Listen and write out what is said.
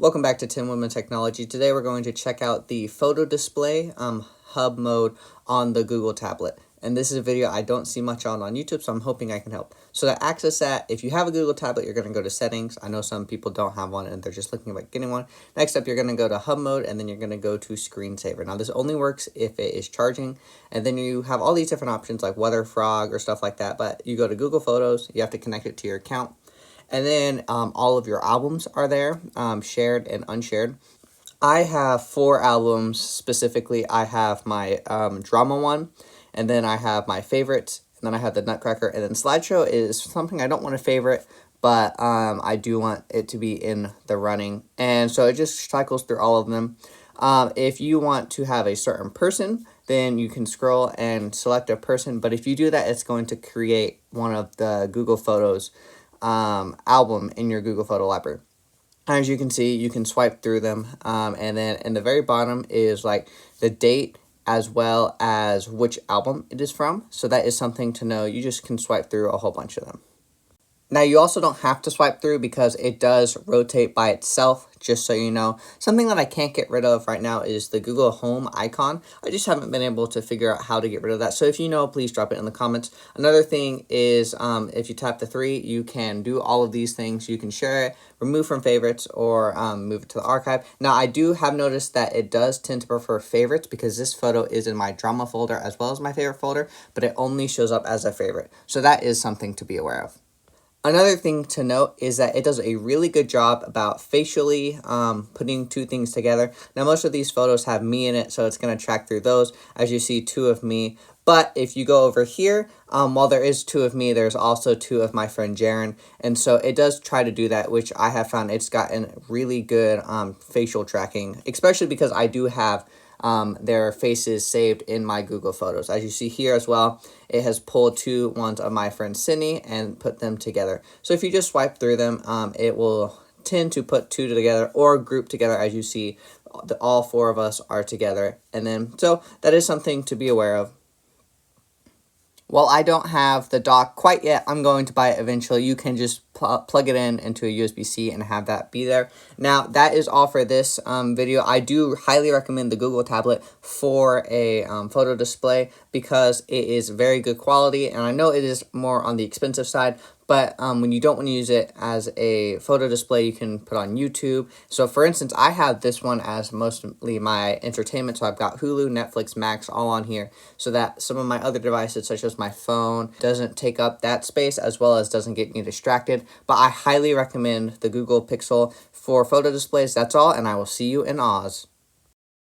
Welcome back to Tim Women Technology. Today we're going to check out the photo display hub mode on the Google tablet. And this is a video I don't see much on YouTube, so I'm hoping I can help. So to access that, if you have a Google tablet, you're going to go to settings. I know some people don't have one and they're just looking about getting one. Next up, you're going to go to hub mode and then you're going to go to screensaver. Now this only works if it is charging. And then you have all these different options like Weather Frog or stuff like that. But you go to Google Photos, you have to connect it to your account. And then all of your albums are there, shared and unshared. I have 4 albums specifically. I have my drama one, and then I have my favorites, and then I have the Nutcracker, and then Slideshow is something I don't want to favorite, but I do want it to be in the running. And so it just cycles through all of them. If you want to have a certain person, then you can scroll and select a person. But if you do that, it's going to create one of the Google Photos album in your Google Photo library. As you can see, you can swipe through them, and then in the very bottom is like the date as well as which album it is from. So that is something to know. You just can swipe through a whole bunch of them. Now, you also don't have to swipe through because it does rotate by itself, just so you know. Something that I can't get rid of right now is the Google Home icon. I just haven't been able to figure out how to get rid of that. So if you know, please drop it in the comments. Another thing is if you tap the 3, you can do all of these things. You can share it, remove from favorites, or move it to the archive. Now, I do have noticed that it does tend to prefer favorites because this photo is in my drama folder as well as my favorite folder, but it only shows up as a favorite. So that is something to be aware of. Another thing to note is that it does a really good job about facially putting 2 things together. Now, most of these photos have me in it, so it's going to track through those. As you see, 2 of me. But if you go over here, while there is 2 of me, there's also 2 of my friend Jaren. And so it does try to do that, which I have found it's gotten really good facial tracking, especially because I do have their faces saved in my Google Photos. As you see here as well, it has pulled 2 ones of my friend Sydney and put them together. So if you just swipe through them, it will tend to put 2 together or group together. As you see, all 4 of us are together. And then, so that is something to be aware of. While I don't have the dock quite yet, I'm going to buy it eventually. You can just plug it in into a USB-C and have that be there. Now, that is all for this video. I do highly recommend the Google tablet for a photo display because it is very good quality, and I know it is more on the expensive side, but when you don't want to use it as a photo display, you can put on YouTube. So for instance, I have this one as mostly my entertainment. So I've got Hulu, Netflix, Max all on here so that some of my other devices, such as my phone, doesn't take up that space as well as doesn't get me distracted. But I highly recommend the Google Pixel for photo displays. That's all, and I will see you in Oz.